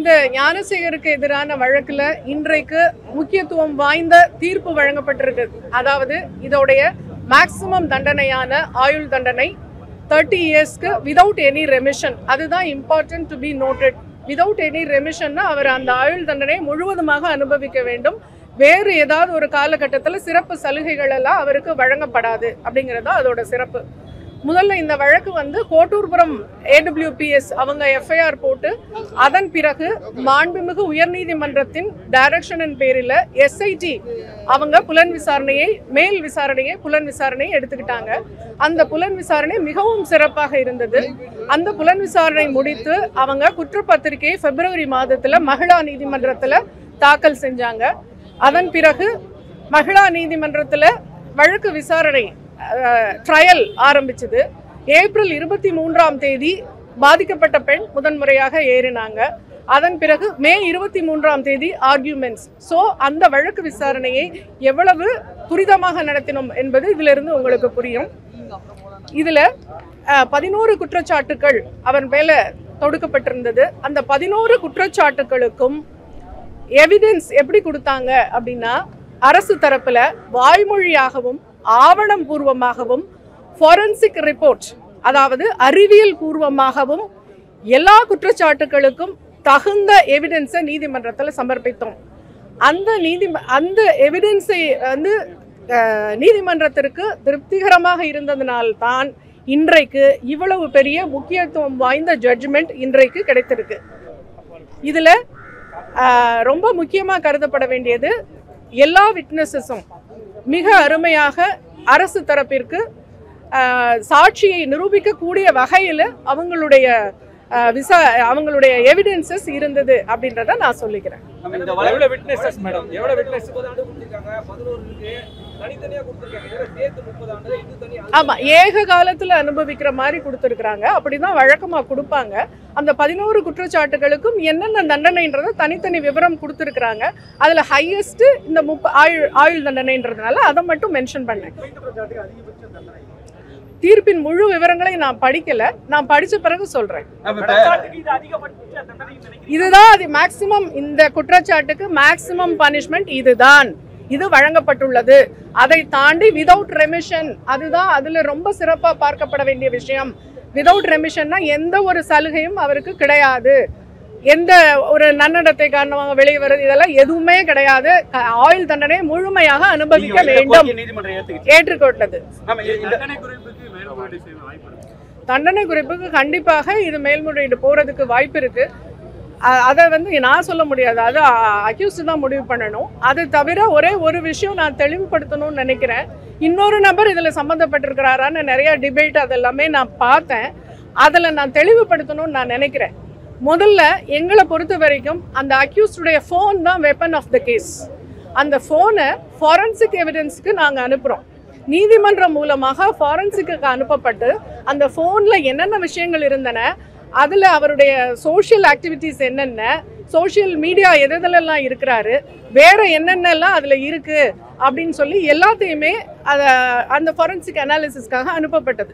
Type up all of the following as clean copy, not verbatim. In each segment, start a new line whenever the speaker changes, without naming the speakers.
இந்த ஞானசேகருக்கு எதிரான வழக்குல இன்றைக்கு முக்கியத்துவம் வாய்ந்த தீர்ப்பு வழங்கப்பட்டிருக்கு. அதாவது இதோடைய மேக்சிமம் தண்டனையான ஆயுள் தண்டனை 30 இயர்ஸ்க்கு விதவுட் எனி ரெமிஷன். அதுதான் important to be noted. Without any ரெமிஷன்னா அவர் அந்த ஆயுள் தண்டனை முழுவதுமாக அனுபவிக்க வேண்டும். வேறு ஏதாவது ஒரு காலகட்டத்தில் சிறப்பு சலுகைகள் எல்லாம் அவருக்கு வழங்கப்படாது அப்படிங்கிறது அதோட சிறப்பு. முதல்ல இந்த வழக்கு வந்து கோட்டூர்புரம் AWPS அவங்க எஃப்ஐஆர் போட்டு அதன் பிறகு மாண்புமிகு உயர்நீதிமன்றத்தின் டைரக்ஷனின் பேரில் SIT அவங்க புலன் விசாரணையை புலன் விசாரணையை எடுத்துக்கிட்டாங்க. அந்த புலன் விசாரணை மிகவும் சிறப்பாக இருந்தது. அந்த புலன் விசாரணை முடித்து அவங்க குற்றப்பத்திரிகையை பிப்ரவரி மாதத்தில் மகிழா நீதிமன்றத்தில் தாக்கல் செஞ்சாங்க. அதன் பிறகு மகிழா நீதிமன்றத்தில் வழக்கு விசாரணை ட்ரையல் ஆரம்பிச்சது. ஏப்ரல் 23ஆம் தேதி பாதிக்கப்பட்ட பெண் முதன்முறையாக ஏறினாங்க. அதன் பிறகு மே 23ஆம் தேதி ஆர்கியூமெண்ட்ஸ். ஸோ அந்த வழக்கு விசாரணையை எவ்வளவு துரிதமாக நடத்தினோம் என்பது இதிலிருந்து உங்களுக்கு புரியும். இதில் 11 குற்றச்சாட்டுகள் அவன் மேல தொடுக்கப்பட்டிருந்தது. அந்த 11 குற்றச்சாட்டுகளுக்கும் எவிடன்ஸ் எப்படி கொடுத்தாங்க அப்படின்னா, அரசு தரப்புல வாய்மொழியாகவும் ஆவணம் பூர்வமாகவும் ஃபாரன்சிக் ரிப்போர்ட், அதாவது அறிவியல் பூர்வமாகவும் எல்லா குற்றச்சாட்டுகளுக்கும் தகுந்த எவிடன்ஸை நீதிமன்றத்தில் சமர்ப்பித்தோம். அந்த எவிடன்ஸை வந்து நீதிமன்றத்திற்கு திருப்திகரமாக இருந்ததனால்தான் இன்றைக்கு இவ்வளவு பெரிய முக்கியத்துவம் வாய்ந்த ஜட்ஜ்மெண்ட் இன்றைக்கு கிடைத்திருக்கு. இதில் ரொம்ப முக்கியமாக கருதப்பட வேண்டியது, எல்லா விட்னஸஸும் மிக அருமையாக அரசு தரப்பிற்கு சாட்சியை நிரூபிக்கக்கூடிய வகையில் அவங்களுடைய எவிடன்சஸ் இருந்தது அப்படின்றத நான் சொல்லிக்கிறேன். ஆமா, ஏக காலத்துல அனுபவிக்கிற மாதிரி கொடுத்துருக்காங்க. அப்படிதான் வழக்கமா கொடுப்பாங்க. அந்த 11 குற்றச்சாட்டுகளுக்கும் என்னென்ன தண்டனைன்றத தனித்தனி விவரம் கொடுத்துருக்காங்க. அதுல ஹையஸ்ட் இந்த ஆயுள் தண்டனைன்றதுனால அதை மட்டும் மென்ஷன் பண்ணேன். தீர்ப்பின் முழு விவரங்களை நான் படிக்கல, நான் படிச்ச பிறகு சொல்றேன். இதுதான் அது மேக்சிமம். இந்த குற்றச்சாட்டுக்கு மேக்சிமம் பனிஷ்மெண்ட் இதுதான், இது வழங்கப்பட்டுள்ளது. அதை தாண்டி விதவுட் ரெமிஷன், அதுதான் அதுல ரொம்ப சிறப்பா பார்க்கப்பட வேண்டிய விஷயம். விதவுட் ரெமிஷன்னா எந்த ஒரு சலுகையும் அவருக்கு கிடையாது. எந்த ஒரு நன்னடத்தை காரணமாக வெளியே வருது இதெல்லாம் எதுவுமே கிடையாது. ஆயுள் தண்டனை முழுமையாக அனுபவிக்க வேண்டும், ஏற்றுக்கொண்டது. தண்டனை குறிப்புக்கு கண்டிப்பாக இது மேல்முறையீடு போறதுக்கு வாய்ப்பு இருக்கு. அதை வந்து நான் சொல்ல முடியாது, அது அக்யூஸ்ட் தான் முடிவு பண்ணணும். அது தவிர ஒரே ஒரு விஷயம் நான் தெளிவுபடுத்தணும்னு நினைக்கிறேன். இன்னொரு நபர் இதில் சம்மந்தப்பட்டிருக்கிறாரான்னு நிறைய டிபேட் அதெல்லாமே நான் பார்த்தேன். அதில் நான் தெளிவுபடுத்தணும்னு நான் நினைக்கிறேன். முதல்ல எங்களை பொறுத்த வரைக்கும் அந்த அக்யூஸ்டுடைய ஃபோன் தான் வெப்பன் ஆஃப் த கேஸ். அந்த ஃபோனை ஃபாரன்சிக் எவிடன்ஸுக்கு நாங்கள் அனுப்புகிறோம். நீதிமன்றம் மூலமாக ஃபாரன்சிக்கு அனுப்பப்பட்டு அந்த ஃபோனில் என்னென்ன விஷயங்கள் இருந்தன, அதில் அவருடைய சோஷியல் ஆக்டிவிட்டீஸ் என்னென்ன, சோஷியல் மீடியா எதெல்லாம் இருக்கிறாரு, வேற என்னென்னலாம் அதில் இருக்குது அப்படின்னு சொல்லி எல்லாத்தையுமே அந்த ஃபாரன்சிக் அனாலிசிஸ்க்காக அனுப்பப்பட்டது.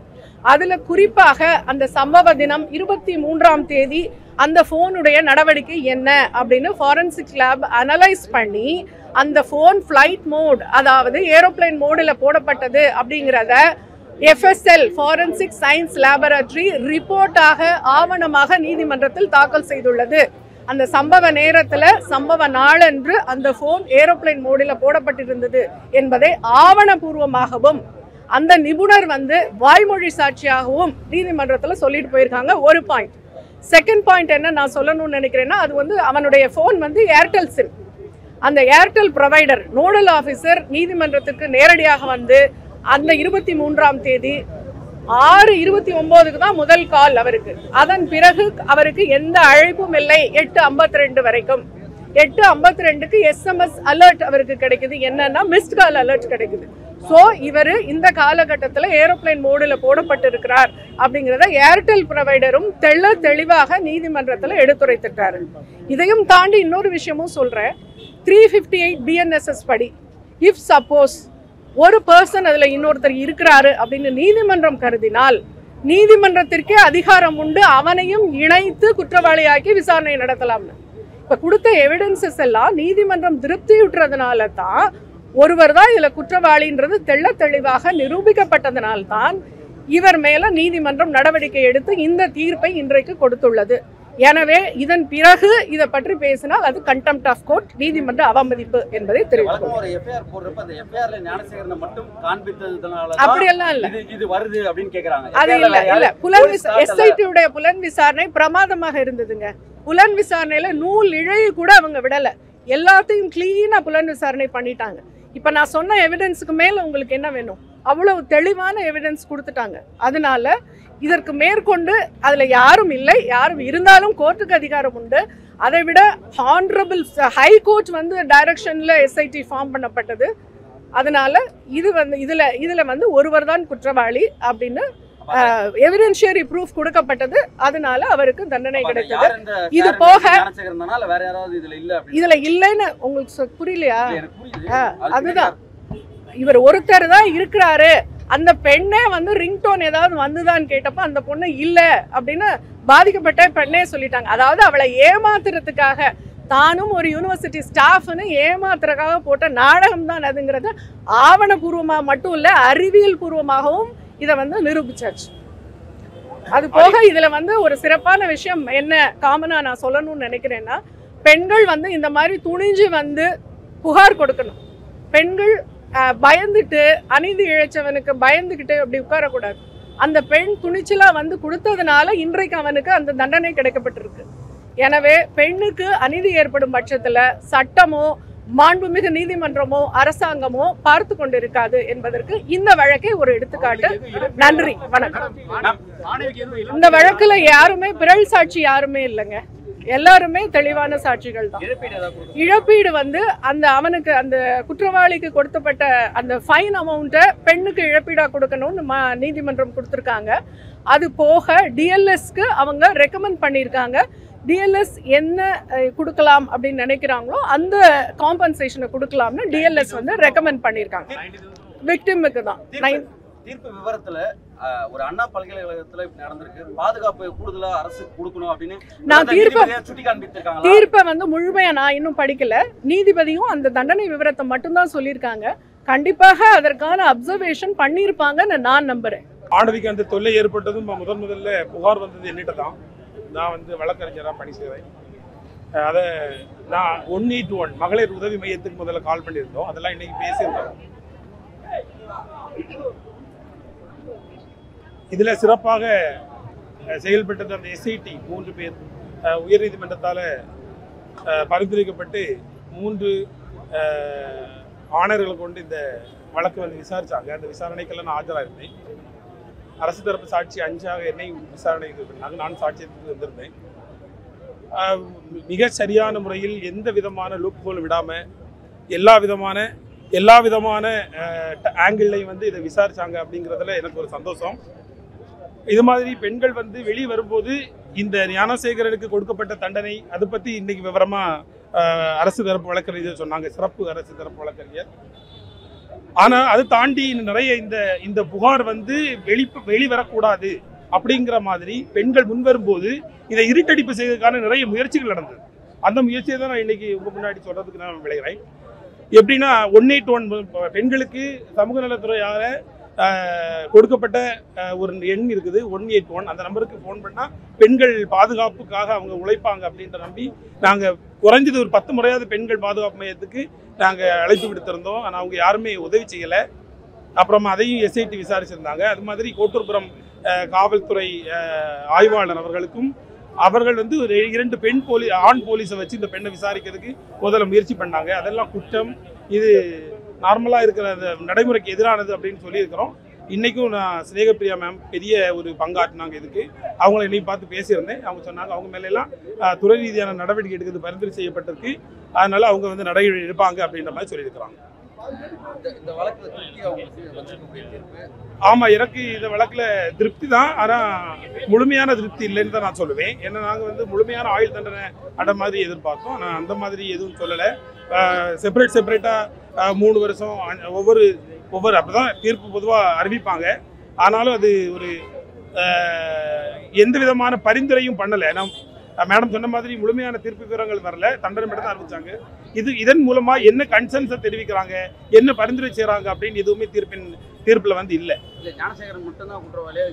அதில் குறிப்பாக அந்த சம்பவ தினம் 23ஆம் தேதி அந்த ஃபோனுடைய நடவடிக்கை என்ன அப்படின்னு ஃபாரன்சிக் லேப் அனலைஸ் பண்ணி அந்த ஃபோன் ஃப்ளைட் மோட், அதாவது ஏரோப்ளைன் மோடில் போடப்பட்டது அப்படிங்கிறத FSL ஃபாரன்சிக் சயின்ஸ் லேபரட்டரி ரிப்போர்ட்டாக ஆவணமாக நீதிமன்றத்தில் தாக்கல் செய்துள்ளது. அந்த சம்பவ நேரத்தில் சம்பவ நாளன்று அந்த ஃபோன் ஏரோப்ளைன் மோடில் போடப்பட்டிருந்தது என்பதை ஆவணபூர்வமாகவும் அந்த நிபுணர் வந்து வாய்மொழி சாட்சியாகவும் நீதிமன்றத்தில் சொல்லிட்டு போயிருக்காங்க. ஒரு பாயிண்ட். செகண்ட் பாயிண்ட் என்ன நான் சொல்லணும்னு நினைக்கிறேன்னா, அது வந்து அவனுடைய ஃபோன் வந்து ஏர்டெல் சிம். அந்த ஏர்டெல் ப்ரொவைடர் நோடல் ஆஃபீஸர் நீதிமன்றத்திற்கு நேரடியாக வந்து அந்த 23ஆம் தேதி 6:29க்கு தான் முதல் கால் அவருக்கு. அதன் பிறகு அவருக்கு எந்த அழைப்பும் இல்லை 8:52 வரைக்கும். 8:52க்கு SMS அலர்ட் அவருக்கு கிடைக்குது. என்னன்னா மிஸ்ட் கால் அலர்ட் கிடைக்குது. ஸோ இவர் இந்த காலகட்டத்தில் ஏரோப்ளைன் மோடில் போடப்பட்டிருக்கிறார் அப்படிங்கிறத ஏர்டெல் ப்ரொவைடரும் தெளிவாக நீதிமன்றத்தில் எடுத்துரைத்துட்டாரு. இதையும் தாண்டி இன்னொரு விஷயமும் சொல்கிறேன். 358 BNSS படி இஃப் சப்போஸ் ஒரு பர்சன் அதில் இன்னொருத்தர் இருக்கிறாரு அப்படின்னு நீதிமன்றம் கருதினால் நீதிமன்றத்திற்கே அதிகாரம் உண்டு அவனையும் இணைத்து குற்றவாளியாக்கி விசாரணை நடத்தலாம்னு. இப்ப கொடுத்த எவிடன்சஸ் எல்லாம் நீதிமன்றம் திருப்தியுற்றதுனால தான் ஒருவர் தான் இதுல குற்றவாளின்றது தெளிவாக நிரூபிக்கப்பட்டதனால்தான் இவர் மேல நீதிமன்றம் நடவடிக்கை எடுத்து இந்த தீர்ப்பை இன்றைக்கு கொடுத்துள்ளது. எனவே இதன் பிறகு இதை பற்றி பேசினால் அது கண்டெம்ட் ஆஃப் கோர்ட், நீதிமன்ற அவமதிப்பு என்பதை தெரிவிக்கும். அப்படியெல்லாம் இல்ல, அது இல்ல. எஸ்ஐடியுடைய புலன் விசாரணை பிரமாதமாக இருந்ததுங்க. புலன் விசாரணையில நூல் இழைய கூட அவங்க விடல, எல்லாத்தையும் கிளீனா புலன் விசாரணை பண்ணிட்டாங்க. இப்ப நான் சொன்ன எவிடன்ஸுக்கு மேல உங்களுக்கு என்ன வேணும்? அவ்வளவு தெளிவான எவிடன்ஸ் கொடுத்துட்டாங்க. அதனால இதற்கு மேற்கொண்டு அதுல யாரும் இல்லை, யாரும் இருந்தாலும் கோர்ட்டுக்கு அதிகாரம் உண்டு. அதை விட ஹானரபிள் ஹை கோர்ட் வந்து டைரக்ஷன்ல எஸ்ஐடி ஃபார்ம் பண்ணப்பட்டது. அதனால இதுல வந்து ஒருவர் தான் குற்றவாளி அப்படின்னு எவிடென்ஷியரி ப்ரூஃப் கொடுக்கப்பட்டது. அதனால அவருக்கு தண்டனை கிடைத்தது. இது போக இதுல இல்லைன்னு உங்களுக்கு புரியலையா? அதுதான், இவர் ஒருத்தர் தான் இருக்கிறாரு. அந்த பெண்ணே வந்து ரிங்டோன் ஏதாவது வந்துதான் கேட்டப்ப அந்த பொண்ணு இல்ல அப்படின்னு பாதிக்கப்பட்ட பெண்ணே சொல்லிட்டாங்க. அதாவது அவளை ஏமாத்துறதுக்காக, தானும் ஒரு யூனிவர்சிட்டி ஸ்டாஃப்னு ஏமாத்துறதுக்காக போட்ட நாடகம் தான் அதுங்கிறது ஆவணபூர்வமா மட்டும் இல்ல, அறிவியல் பூர்வமாகவும் இதை வந்து நிரூபிச்சாச்சு. அது போக இதுல வந்து ஒரு சிறப்பான விஷயம் என்ன காமனா நான் சொல்லணும்னு நினைக்கிறேன்னா, பெண்கள் வந்து இந்த மாதிரி துணிஞ்சு வந்து புகார் கொடுக்கணும். பெண்கள் பயந்துட்டு அநீதி இழைச்சவனுக்கு பயந்துகிட்டு அப்படி உட்காரக்கூடாது. அந்த பெண் துணிச்சலா வந்து கொடுத்ததுனால இன்றைக்கு அவனுக்கு அந்த தண்டனை கிடைக்கப்பட்டிருக்கு. எனவே பெண்ணுக்கு அநீதி ஏற்படும் பட்சத்துல சட்டமோ மாண்புமிகு நீதிமன்றமோ அரசாங்கமோ பார்த்து கொண்டிருக்காது என்பதற்கு இந்த வழக்கே ஒரு எடுத்துக்காட்டு. நன்றி, வணக்கம். இந்த வழக்குல யாருமே பிறல் சாட்சி யாருமே இல்லைங்க, எல்லாருமே தெளிவான சாட்சிகள் தான். இழப்பீடு வந்து அவனுக்கு அந்த குற்றவாளிக்கு கொடுக்கப்பட்ட அந்த ஃபைன் அமௌண்ட்டை பெண்ணுக்கு இழப்பீடா கொடுக்கணும்னு நீதிமன்றம் கொடுத்துருக்காங்க. அது போக டிஎல்எஸ்க்கு அவங்க ரெக்கமெண்ட் பண்ணியிருக்காங்க. டிஎல்எஸ் என்ன கொடுக்கலாம் அப்படின்னு நினைக்கிறாங்களோ அந்த காம்பன்சேஷனை கொடுக்கலாம்னு டிஎல்எஸ் வந்து ரெக்கமெண்ட் பண்ணியிருக்காங்க விக்டிமுக்கு தான்.
தீர்ப்பு விவரத்துல ஒரு அண்ணா பல்கலைக்கழகத்துல நடந்திருக்கு, பாதுகாப்பு கூடுதலா அரசு கொடுக்கணும் அப்படின்னு
நான் தீர்ப்பை வந்து முழுமையா நான் இன்னும் படிக்கல. நீதிபதியும் அந்த தண்டனை விவரத்தை மட்டும்தான் சொல்லியிருக்காங்க. கண்டிப்பாக அதற்கான அப்சர்வேஷன் பண்ணியிருப்பாங்கன்னு நான் நம்புறேன்.
ஆணவிக்கு அந்த தொல்லை ஏற்பட்டதும் முதல்ல புகார் வந்தது என்னிட்ட தான். நான் வந்து வழக்கறிஞராக பணி செய்வேன். அதை நான் 181 மகளிர் உதவி மையத்துக்கு முதல்ல கால் பண்ணியிருந்தோம். அதெல்லாம் இன்னைக்கு பேசியிருந்தோம். இதில் சிறப்பாக செயல்பட்டது அந்த எஸ்ஐடி 3 பேர் உயர்நீதிமன்றத்தால் பரிந்துரைக்கப்பட்டு 3 ஆணையர்களை கொண்டு இந்த வழக்கு வந்து விசாரித்தாங்க. அந்த விசாரணைக்கெல்லாம் நான் ஆஜராக இருந்தேன். அரசு தரப்பு சாட்சி 5ஆக என்னை விசாரணைக்கு பண்ணாங்க. நான் சாட்சியத்துக்கு வந்திருந்தேன். மிக சரியான முறையில் எந்த விதமான லூப் ஹோல் விடாமல் எல்லா விதமான ஆங்கிள்லையும் வந்து இதை விசாரிச்சாங்க. அப்படிங்கிறதுல எனக்கு ஒரு சந்தோஷம். இது மாதிரி பெண்கள் வந்து வெளியே வரும்போது இந்த ஞானசேகரனுக்கு கொடுக்கப்பட்ட தண்டனை அதை பற்றி இன்னைக்கு விவரமாக அரசு தரப்பு வழக்கறிஞர் சொன்னாங்க, சிறப்பு அரசு தரப்பு வழக்கறிஞர். ஆனால் அது தாண்டி நிறைய இந்த புகார் வந்து வெளிவரக்கூடாது அப்படிங்கிற மாதிரி பெண்கள் முன்வரும்போது இதை இருட்டடிப்பு செய்வதற்கான நிறைய முயற்சிகள் நடந்தது. அந்த முயற்சியை தான் நான் இன்னைக்கு உங்க முன்னாடி சொல்றதுக்கு நான் விளைகிறேன். எப்படின்னா 181 பெண்களுக்கு சமூக நலத்துறையால் கொடுக்கப்பட்ட ஒரு எண் இருக்குது 181. அந்த நம்பருக்கு ஃபோன் பண்ணால் பெண்கள் பாதுகாப்புக்காக அவங்க உழைப்பாங்க அப்படின்ற நம்பி நாங்கள் குறைஞ்சது ஒரு 10 முறையாவது பெண்கள் பாதுகாப்பு மையத்துக்கு நாங்கள் அழைப்பு விடுத்திருந்தோம். ஆனால் அவங்க யாருமே உதவி செய்யலை. அப்புறமா அதையும் எஸ்ஐடி விசாரிச்சிருந்தாங்க. அது மாதிரி கோட்டூர்புரம் காவல்துறை ஆய்வாளர் அவர்கள் வந்து ஒரு 2 ஆண் போலீஸை வச்சு இந்த பெண்ணை விசாரிக்கிறதுக்கு முதல்ல முயற்சி பண்ணாங்க. அதெல்லாம் குற்றம், இது நார்மலாக இருக்கிற அந்த நடைமுறைக்கு எதிரானது அப்படின்னு சொல்லியிருக்கிறோம். இன்றைக்கும் நான் ஸ்னேகப்பிரியா மேம் பெரிய ஒரு பங்காற்றினாங்க இதுக்கு. அவங்கள இன்னைக்கு பார்த்து பேசியிருந்தேன். அவங்க சொன்னாங்க அவங்க மேலெல்லாம் துறை ரீதியான நடவடிக்கை எடுக்கிறது பரிந்துரை செய்யப்பட்டிருக்கு. அதனால அவங்க வந்து நடவடிக்கை எடுப்பாங்க அப்படின்ற மாதிரி சொல்லியிருக்கிறாங்க. ஆமாம், எனக்கு இந்த வழக்கில் திருப்தி தான். ஆனால் முழுமையான திருப்தி இல்லைன்னு தான் நான் சொல்லுவேன். ஏன்னா நாங்கள் வந்து முழுமையான ஆயுள் தண்டனை அட மாதிரி எதிர்பார்த்தோம். ஆனால் அந்த மாதிரி எதுவும் சொல்லலை. செப்பரேட்டாக 3 வருஷம் ஒவ்வொரு அப்படி தான் தீர்ப்பு பொதுவாக அறிவிப்பாங்க. ஆனாலும் அது ஒரு எந்த விதமான பரிந்துரையும் பண்ணலை. மேடம் சொன்ன மாதிரி முழுமையான தீர்ப்பு விவரங்கள் வரல, தண்டனை மட்டும் தான் அறிவிச்சாங்க. இதன் மூலமா என்ன கன்சென்ஸை தெரிவிக்கிறாங்க, என்ன பரிந்துரை செய்யறாங்க அப்படின்னு எதுவுமே தீர்ப்புல வந்து இல்ல.
ஞானசேகரன் மட்டும் தான் குற்றவாளியா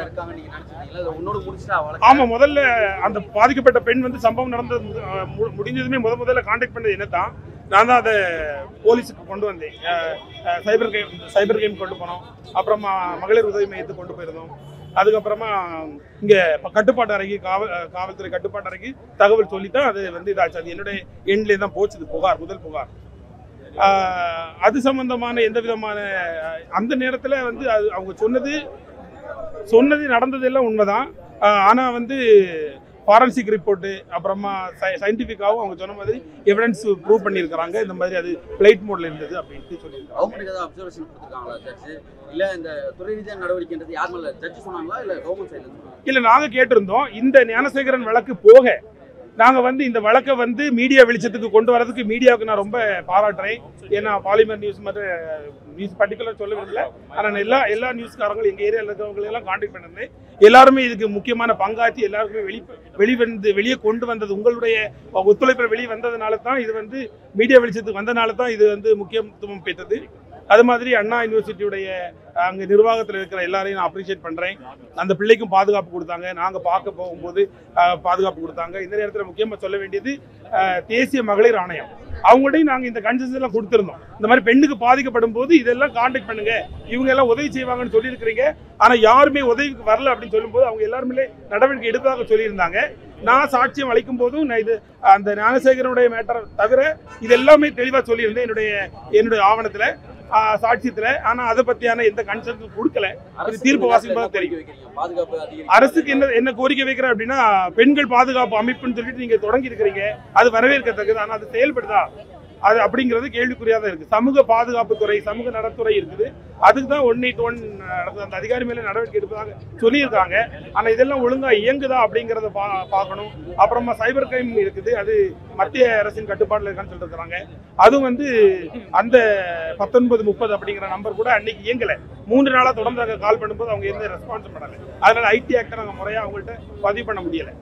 இருக்காங்க நீங்க நினைச்சீங்களா? உன்னோட முடிச்சா?
ஆமா, முதல்ல அந்த பாதிக்கப்பட்ட பெண் வந்து சம்பவம் நடந்தது முடிஞ்சதுமே முதல்ல கான்டாக்ட் பண்ணது என்ன தான், நான் தான் அதை போலீஸுக்கு கொண்டு வந்தேன். சைபர் கேம் கொண்டு போனோம், அப்புறமா மகளிர் உதவி மையத்துக்கு கொண்டு போயிருந்தோம். அதுக்கப்புறமா இங்கே கட்டுப்பாட்டு அறைக்கு காவல்துறை கட்டுப்பாட்டு அறைக்கு தகவல் சொல்லித்தான் அது வந்து இதாச்சு. அது என்னுடைய எண்ணிலே தான் போச்சுது புகார், முதல் புகார். அது சம்பந்தமான எந்த விதமான அந்த நேரத்தில் வந்து அது அவங்க சொன்னது நடந்ததெல்லாம் உண்மைதான். ஆனால் வந்து ஃபாரன்சிக் ரிப்போர்ட்டு அப்புறமா சயின்டிஃபிக்காகவும் அவங்க சொன்ன மாதிரி எவிடன்ஸ் ப்ரூவ் பண்ணியிருக்கிறாங்க. இந்த மாதிரி அது ஃப்ளைட் மோட்ல இருந்தது அப்படின்ட்டு சொல்லியிருக்காங்க.
கவர்மெண்ட் ஏதாவது அப்சர்வேஷன் கொடுத்துருக்காங்களா ஜட்ஜ்? இல்லை இந்த துறை ரீதியான நடவடிக்கைன்றது யார் மேலே ஜட்ஜ் சொன்னாங்களா இல்லை கவர்மெண்ட் சைடில் சொன்னாங்களா?
இல்லை, நாங்கள் கேட்டிருந்தோம். இந்த ஞானசேகரன் வழக்கு போக நாங்கள் வந்து இந்த வழக்கை வந்து மீடியா வெளிச்சத்துக்கு கொண்டு வரதுக்கு மீடியாவுக்கு நான் ரொம்ப பாராட்டுறேன். ஏன்னா பாலிமர் நியூஸ் மற்ற நியூஸ் பர்டிகுலர் சொல்ல விடல, ஆனால் எல்லா நியூஸ்காரங்களும் எங்கள் ஏரியாவில் இருக்கிறவங்களெல்லாம் கான்டாக்ட் பண்ணிருந்தேன். எல்லாருமே இதுக்கு முக்கியமான பங்காற்றி எல்லாருக்குமே வெளியே கொண்டு வந்தது உங்களுடைய ஒத்துழைப்பில் வெளியே வந்ததுனால தான், இது வந்து மீடியா வெளிச்சத்துக்கு வந்ததுனால தான் இது வந்து முக்கியத்துவம் பெற்றது. அது மாதிரி அண்ணா யூனிவர்சிட்டியுடைய அங்கே நிர்வாகத்தில் இருக்கிற எல்லாரையும் நான் அப்ரிஷியேட் பண்ணுறேன். அந்த பிள்ளைக்கும் பாதுகாப்பு கொடுத்தாங்க, நாங்கள் பார்க்க போகும்போது பாதுகாப்பு கொடுத்தாங்க. இந்த நேரத்தில் முக்கியமாக சொல்ல வேண்டியது தேசிய மகளிர் ஆணையம், அவங்கள்ட்டையும் நாங்கள் இந்த கன்செஷன் எல்லாம் கொடுத்துருந்தோம். இந்த மாதிரி பெண்ணுக்கு பாதிக்கப்படும் போது இதெல்லாம் கான்டாக்ட் பண்ணுங்க, இவங்க எல்லாம் உதவி செய்வாங்கன்னு சொல்லியிருக்கிறீங்க. ஆனால் யாருமே உதவிக்கு வரல அப்படின்னு சொல்லும்போது அவங்க எல்லாருமே நடவடிக்கை எடுப்பதாக சொல்லியிருந்தாங்க. நான் சாட்சியம் அளிக்கும் போதும் நான் இது அந்த ஞானசேகரனுடைய மேட்டர் தவிர இது எல்லாமே தெளிவாக சொல்லியிருந்தேன் என்னுடைய ஆவணத்தில், சாட்சியத்தில். ஆனால் அதை பற்றியான எந்த கன்சென்ஸும் கொடுக்கல. தீர்ப்பு வாசிக்கும் போது தெரியும். அரசுக்கு என்ன கோரிக்கை வைக்கிறேன் அப்படின்னா, பெண்கள் பாதுகாப்பு அமைப்புன்னு சொல்லிட்டு நீங்க தொடங்கி இருக்கிறீங்க, அது வரவேற்கத்தக்கது. ஆனால் அது செயல்படுதா அது அப்படிங்கிறது கேள்விக்குறியாக தான் இருக்கு. சமூக பாதுகாப்பு துறை, சமூக நலத்துறை இருக்குது, அதுக்கு தான் 181 நடக்குது. அந்த அதிகாரி மேலே நடவடிக்கை எடுப்பதாக சொல்லியிருக்காங்க. ஆனால் இதெல்லாம் ஒழுங்கா இயங்குதா அப்படிங்கிறத பார்க்கணும். அப்புறமா சைபர் கிரைம் இருக்குது, அது மத்திய அரசின் கட்டுப்பாட்டில் இருக்கான்னு சொல்லிட்டு இருக்கிறாங்க. அதுவும் வந்து அந்த 1930 அப்படிங்கிற நம்பர் கூட அன்னைக்கு இயங்கலை. 3 நாளாக தொடர்ந்து கால் பண்ணும்போது அவங்க எந்த ரெஸ்பான்ஸும் பண்ணலை. அதனால ஐடி ஆக்டை நாங்கள் முறையாக அவங்கள்ட்ட பதிவு பண்ண முடியலை.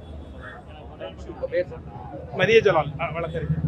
மரிய ஜலால் வழக்கறிஞர்.